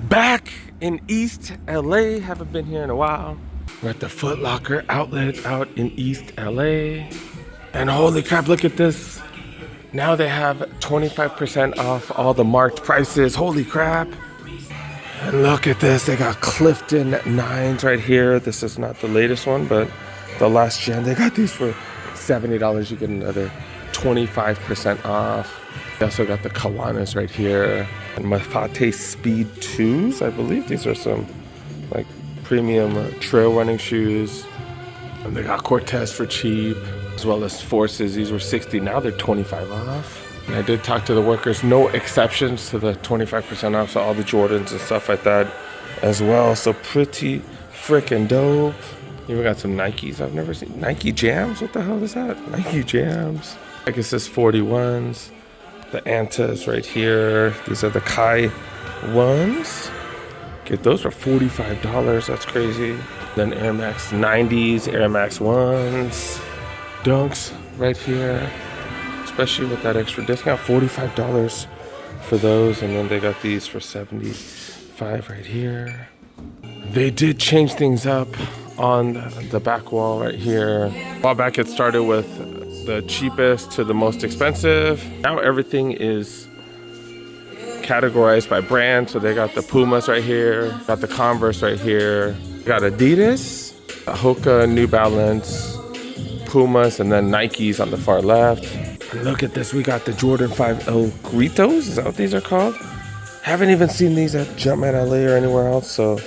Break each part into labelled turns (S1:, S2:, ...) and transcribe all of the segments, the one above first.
S1: Back in East LA, haven't been here in a while. We're at the Foot Locker outlet out in East LA. And holy crap, look at this. Now they have 25% off all the marked prices. Holy crap. And look at this, they got Clifton 9s right here. This is not the latest one, but the last gen. They got these for $70. You get another 25% off. They also got the Kawanas right here. And Mafate Speed 2s, I believe. These are some like premium trail running shoes. And they got Cortez for cheap, as well as Forces. These were 60, now they're 25 off. And I did talk to the workers, no exceptions to the 25% off, so all the Jordans and stuff like that as well. So pretty freaking dope. Even got some Nikes I've never seen. Nike Jams, what the hell is that? Nike Jams. I guess it's 41s. The Antas right here. These are the Kai ones. Get those for $45, that's crazy. Then Air Max 90s, Air Max 1s. Dunks right here. Especially with that extra discount, $45 for those. And then they got these for $75 right here. They did change things up on the back wall right here. A while back it started with the cheapest to the most expensive. Now everything is categorized by brand. So they got the Pumas right here, got the Converse right here, got Adidas, Hoka, New Balance, Pumas, and then Nikes on the far left. And look at this, we got the Jordan 5 El Gritos, is that what these are called? Haven't even seen these at Jumpman LA or anywhere else, so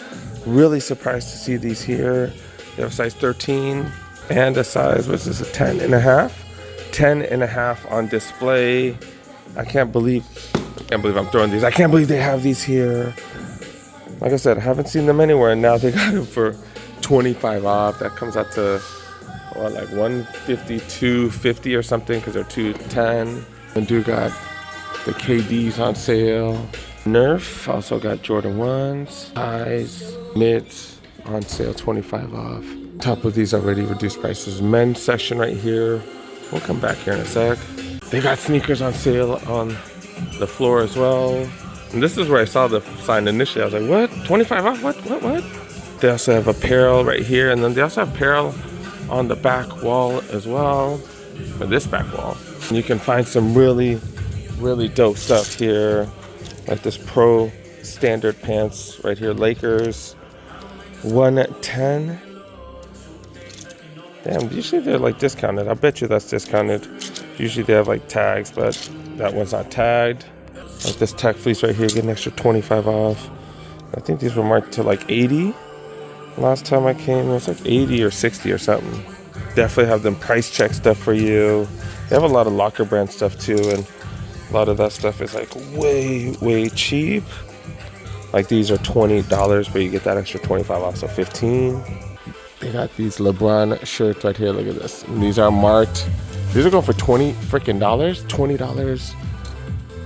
S1: really surprised to see these here. They have a size 13 and a size, what's this, a 10 and a half? 10 and a half on display. I can't believe I'm throwing these. I can't believe they have these here. Like I said, I haven't seen them anywhere, and now they got them for 25 off. That comes out to what, like $150, $250 or something, because they're $210. And do got the KDs on sale. Nerf also got Jordan 1s, highs, mids on sale, 25 off. Top of these already reduced prices. Men's section right here. We'll come back here in a sec. They got sneakers on sale on the floor as well. And this is where I saw the sign initially. I was like, what? 25 off? What? They also have apparel right here. And then they also have apparel on the back wall as well. Or this back wall. And you can find some really, really dope stuff here. Like this Pro Standard pants right here. Lakers 110. Damn, usually they're like discounted. I bet you that's discounted. Usually they have like tags, but that one's not tagged. Like this tech fleece right here, get an extra 25 off. I think these were marked to like 80. Last time I came, it was like 80 or 60 or something. Definitely have them price check stuff for you. They have a lot of Locker brand stuff too, and a lot of that stuff is like way cheap. Like these are $20, but you get that extra 25 off, so 15. They got these LeBron shirts right here. Look at this. And these are marked. These are going for $20. $20.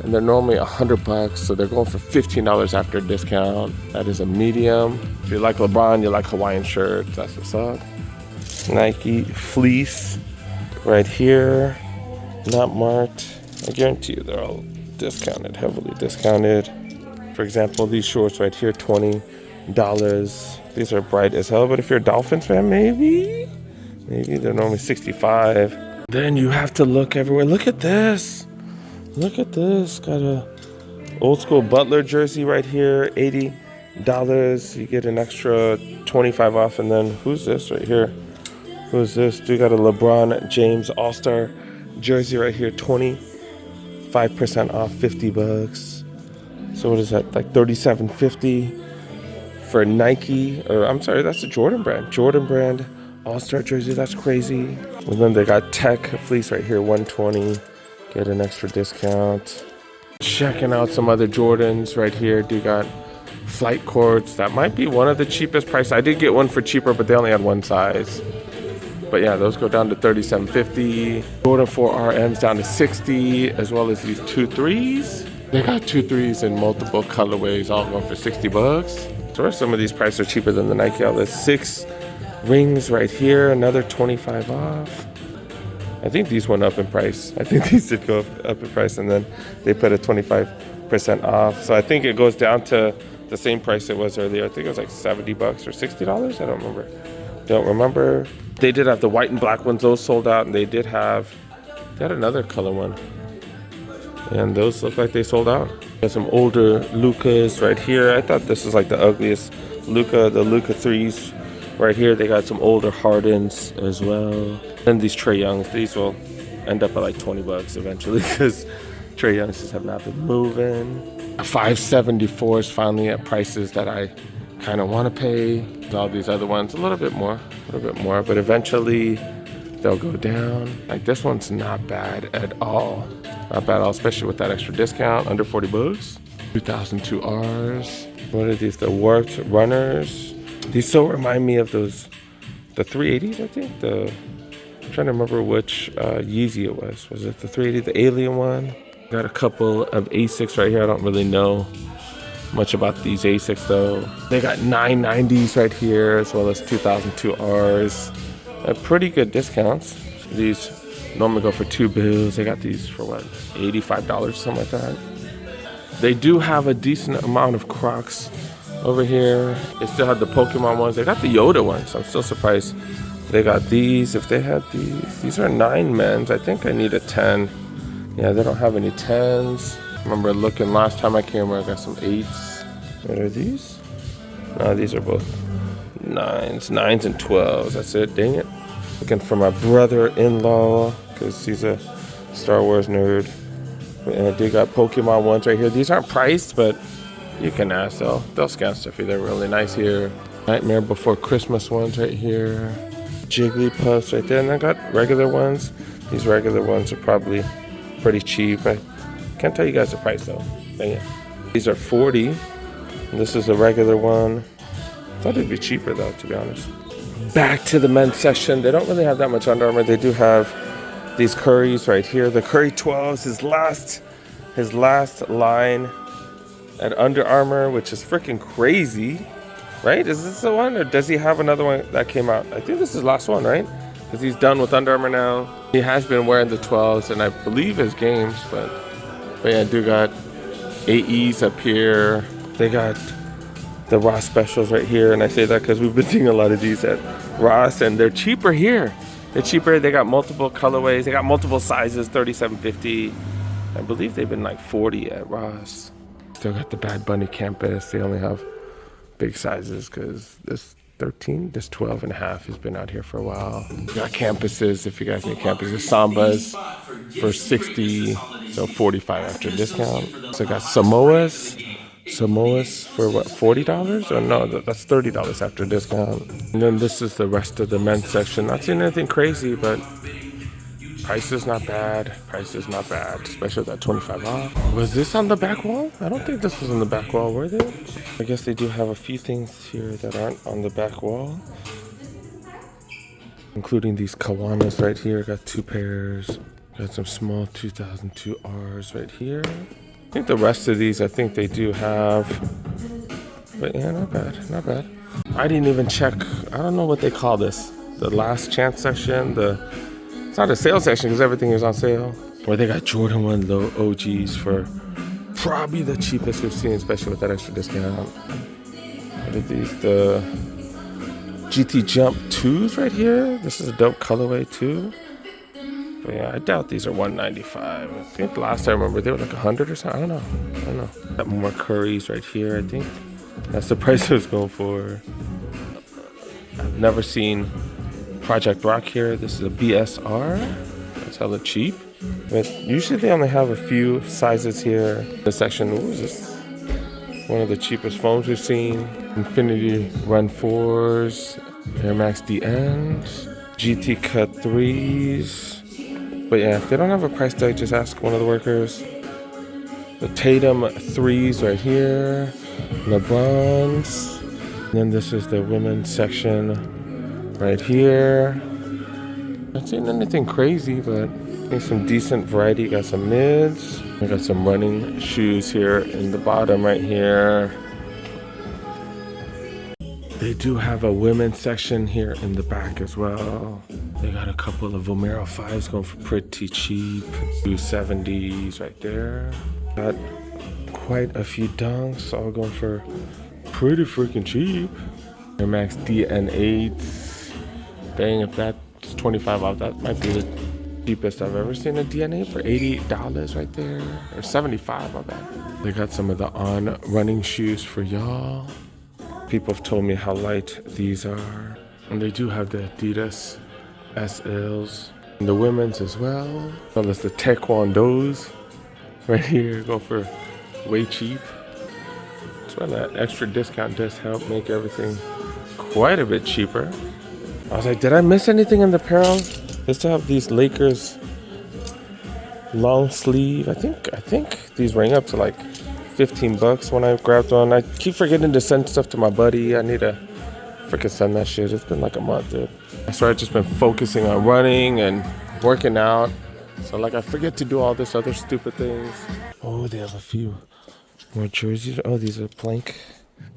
S1: And they're normally $100, so they're going for $15 after discount. That is a medium. If you like LeBron, you like Hawaiian shirts, that's what's up. Nike fleece right here. Not marked. I guarantee you they're all discounted, heavily discounted. For example, these shorts right here, $20. These are bright as hell, but if you're a Dolphins fan, maybe they're normally $65. Then you have to look everywhere. Look at this. Got a old school Butler jersey right here, $80. You get an extra 25 off. And then who's this right here? Who's this? Dude got a LeBron James All-Star jersey right here, 25% off, $50. So what is that? Like $37.50 for Nike, or I'm sorry, that's the Jordan brand All-Star jersey. That's crazy. And then they got Tech fleece right here, $120. Get an extra discount. Checking out some other Jordans right here. Do got flight cords. That might be one of the cheapest price. I did get one for cheaper, but they only had one size. But yeah, those go down to $37.50. Jordan 4 RMs down to $60, as well as these 2 3s. They got 2 3s in multiple colorways, all going for $60. So some of these prices are cheaper than the Nike outlet. 6 rings right here, another 25 off. I think these went up in price. I think these did go up in price, and then they put a 25% off. So I think it goes down to the same price it was earlier. I think it was like $70 or $60. I don't remember. They did have the white and black ones. Those sold out, and they had another color one, and those look like they sold out. Got some older Lukas right here. I thought this was like the ugliest Luka, the Luka 3s right here. They got some older Hardens as well. And these Trae Youngs, these will end up at like $20 eventually because Trae Youngs just have not been moving. A 574 is finally at prices that I kind of want to pay. All these other ones a little bit more, but eventually they'll go down. Like this one's not bad at all. Not bad at all, especially with that extra discount, under $40. 2002 Rs. What are these? The Warped Runners. These so remind me of those, the 380s, I think. I'm trying to remember which Yeezy it was. Was it the 380, the Alien one? Got a couple of Asics right here. I don't really know much about these Asics though. They got 990s right here, as well as 2002 Rs. Pretty good discounts. These normally go for $2. They got these for what, $85, something like that. They do have a decent amount of Crocs over here. They still have the Pokemon ones. They got the Yoda ones. I'm still surprised they got these. If they had these are 9 men's. I think I need a 10. Yeah, they don't have any 10s. I remember looking last time I came where I got some 8s. What are these? No, these are both 9s and 12s. That's it, dang it. Looking for my brother-in-law because he's a Star Wars nerd. And they got Pokemon ones right here. These aren't priced, but you can ask. They'll scan stuff for you. They're really nice here. Nightmare Before Christmas ones right here. Jigglypuffs right there. And I got regular ones. These regular ones are probably pretty cheap. I can't tell you guys the price though. Dang it. These are $40. And this is a regular one. Thought it'd be cheaper though, to be honest. Back to the men's section. They don't really have that much Under Armour. They do have these Currys right here. The Curry 12s, his last line at Under Armour, which is freaking crazy, right? Is this the one, or does he have another one that came out? I think this is the last one, right? Because he's done with Under Armour now. He has been wearing the 12s, and I believe his games, but yeah, I do got AEs up here. They got the Ross specials right here, and I say that because we've been seeing a lot of these at Ross, and they're cheaper here. They're cheaper. They got multiple colorways. They got multiple sizes, $37.50. I believe they've been like $40 at Ross. Still got the Bad Bunny Campus. They only have big sizes because this 12 and a half has been out here for a while. We got campuses, if you guys need campuses. Sambas for $60, so $45 after discount. So I got Samoas for what, $40? Or no, that's $30 after discount. And then this is the rest of the men's section. Not seeing anything crazy, but price is not bad. Especially with that 25 off. Was this on the back wall? I don't think this was on the back wall, were they? I guess they do have a few things here that aren't on the back wall, including these Kawanas right here. Got 2 pairs. Got some small 2002 Rs right here. I think the rest of these, I think they do have, but yeah, not bad. I didn't even check, I don't know what they call this, the last chance section, it's not a sale section because everything is on sale. Where they got Jordan 1 low OGs for probably the cheapest we've seen, especially with that extra discount. What are these, the GT Jump 2s right here? This is a dope colorway too. But yeah, I doubt these are $195. I think the last time I remember they were like $100 or something. I don't know. Got more Currys right here, I think. That's the price I was going for. I've never seen Project Rock here. This is a BSR. That's hella cheap. But usually they only have a few sizes here. This section, what is this? One of the cheapest foams we've seen. Infinity Run 4s, Air Max DNs, GT Cut 3s. But yeah, if they don't have a price tag, just ask one of the workers. The Tatum 3s right here. LeBrons. And then this is the women's section right here. Not seeing anything crazy, but I think some decent variety. Got some mids. I got some running shoes here in the bottom right here. They do have a women's section here in the back as well. They got a couple of Vomero 5s going for pretty cheap. 270s right there. Got quite a few dunks, all going for pretty freaking cheap. Air Max DN8s. Dang, if that's 25 off, that might be the cheapest I've ever seen a DN8 for $80 right there. Or 75, my bad. They got some of the On running shoes for y'all. People have told me how light these are. And they do have the Adidas SLs. And the women's as well. Well, there's the Taekwondos right here. Go for way cheap. That's why that extra discount does help make everything quite a bit cheaper. I was like, did I miss anything in the apparel? They still have these Lakers long sleeve. I think these rang up to like 15 bucks when I grabbed one. I keep forgetting to send stuff to my buddy. I need to freaking send that shit. It's been like a month, dude. I started just been focusing on running and working out. So like I forget to do all this other stupid things. Oh, they have a few more jerseys. Oh, these are blank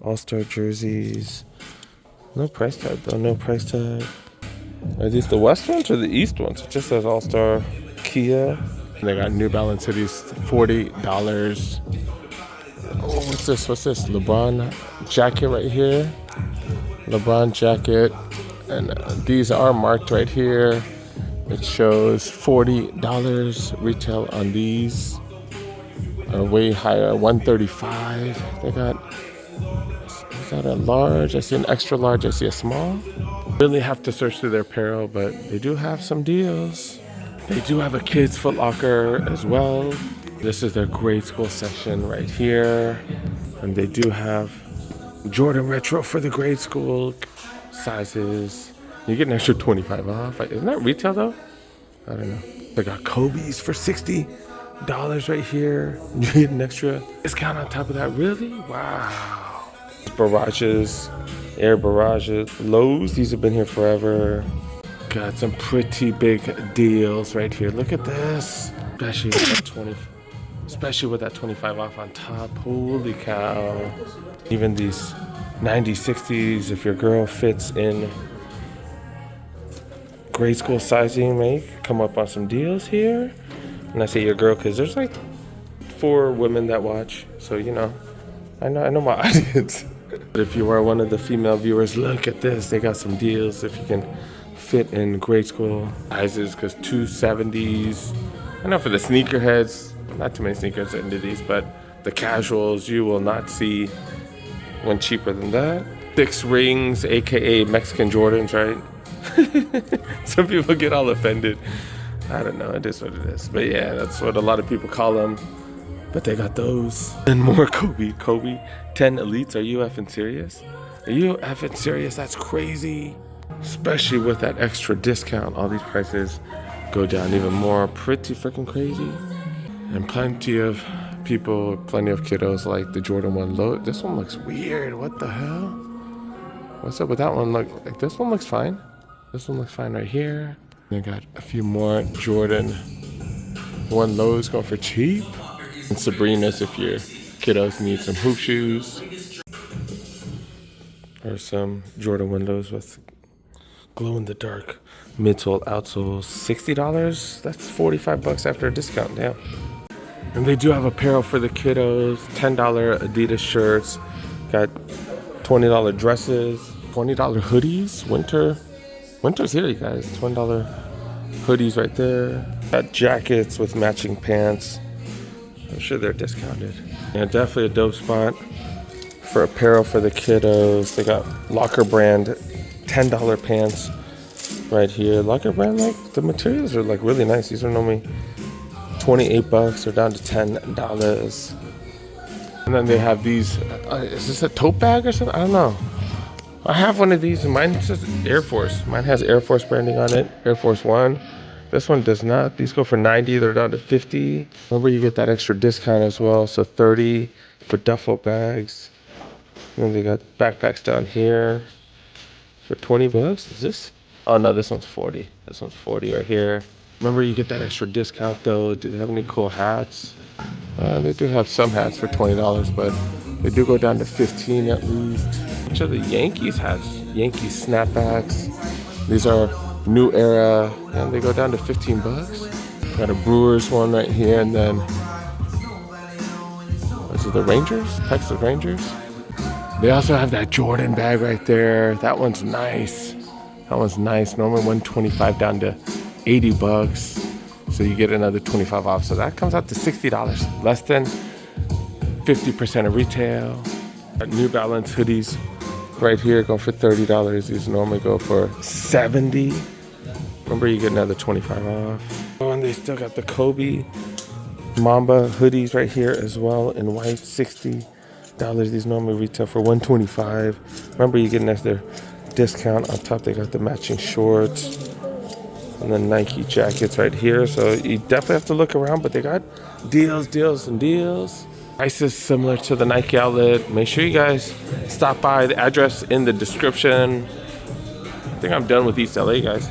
S1: All-Star jerseys. No price tag though, no price tag. Are these the West ones or the East ones? It just says All-Star Kia. And they got New Balance hoodies, $40. Oh, what's this? LeBron jacket right here. LeBron jacket. And these are marked right here. It shows $40 retail on these. Are way higher, $135. They got, is that a large? I see an extra large, I see a small. Really have to search through their apparel, but they do have some deals. They do have a kids Foot Locker as well. This is their grade school section right here. And they do have Jordan Retro for the grade school sizes. You get an extra 25 off. Isn't that retail though? I don't know. They got Kobe's for $60 right here. You get an extra discount on top of that. Really? Wow. Barrages, Air Barrages, Lowe's. These have been here forever. Got some pretty big deals right here. Look at this. Especially with that 25 off on top. Holy cow. Even these 90s, 60s, if your girl fits in grade school sizing, may come up on some deals here. And I say your girl because there's like 4 women that watch. So, you know, I know my audience. But if you are one of the female viewers, look at this. They got some deals if you can fit in grade school sizes, because 270s. I know for the sneakerheads, not too many sneakers into these, but the casuals you will not see one cheaper than that. 6 rings, aka Mexican Jordans, right? Some people get all offended. I don't know, it is what it is. But yeah, that's what a lot of people call them. But they got those. And more Kobe 10 Elites. Are you effing serious? Are you effing serious? That's crazy. Especially with that extra discount. All these prices go down even more. Pretty freaking crazy. And plenty of people, plenty of kiddos like the Jordan 1 low. This one looks weird. What the hell? What's up with that one? Look, like this one looks fine. This one looks fine right here. They got a few more Jordan 1 lows going for cheap. And Sabrina's if your kiddos need some hoop shoes. Or some Jordan 1 lows with glow-in-the-dark midsole, outsole. $60? That's $45 after a discount, damn. And they do have apparel for the kiddos. $10 Adidas shirts. Got $20 dresses. $20 hoodies. Winter's here, you guys. $20 hoodies right there. Got jackets with matching pants. I'm sure they're discounted. Yeah, definitely a dope spot for apparel for the kiddos. They got Locker brand $10 pants right here. Locker brand, like the materials are like really nice. These are normally $28. They're down to $10. And then they have these. Is this a tote bag or something? I don't know. I have one of these, and mine says Air Force. Mine has Air Force branding on it. Air Force One. This one does not. These go for $90. They're down to $50. Remember, you get that extra discount as well. So $30 for duffel bags. And then they got backpacks down here for $20. Is this? Oh no, this one's $40. This one's $40 right here. Remember, you get that extra discount though. Do they have any cool hats? They do have some hats for $20, but they do go down to $15 at least. Which are the Yankees hats? Yankees snapbacks. These are New Era, and they go down to $15. Got a Brewers one right here, and then this is the Rangers, Texas Rangers. They also have that Jordan bag right there. That one's nice. That one's nice. Normally $125 down to $80. So you get another 25 off. So that comes out to $60, less than 50% of retail. New Balance hoodies right here go for $30. These normally go for $70. Remember, you get another 25 off. Oh, and they still got the Kobe Mamba hoodies right here as well in white, $60. These normally retail for $125. Remember, you get an extra discount on top. They got the matching shorts and the Nike jackets right here. So you definitely have to look around, but they got deals, deals, and deals. Prices similar to the Nike outlet. Make sure you guys stop by. The address in the description. I think I'm done with East LA, guys.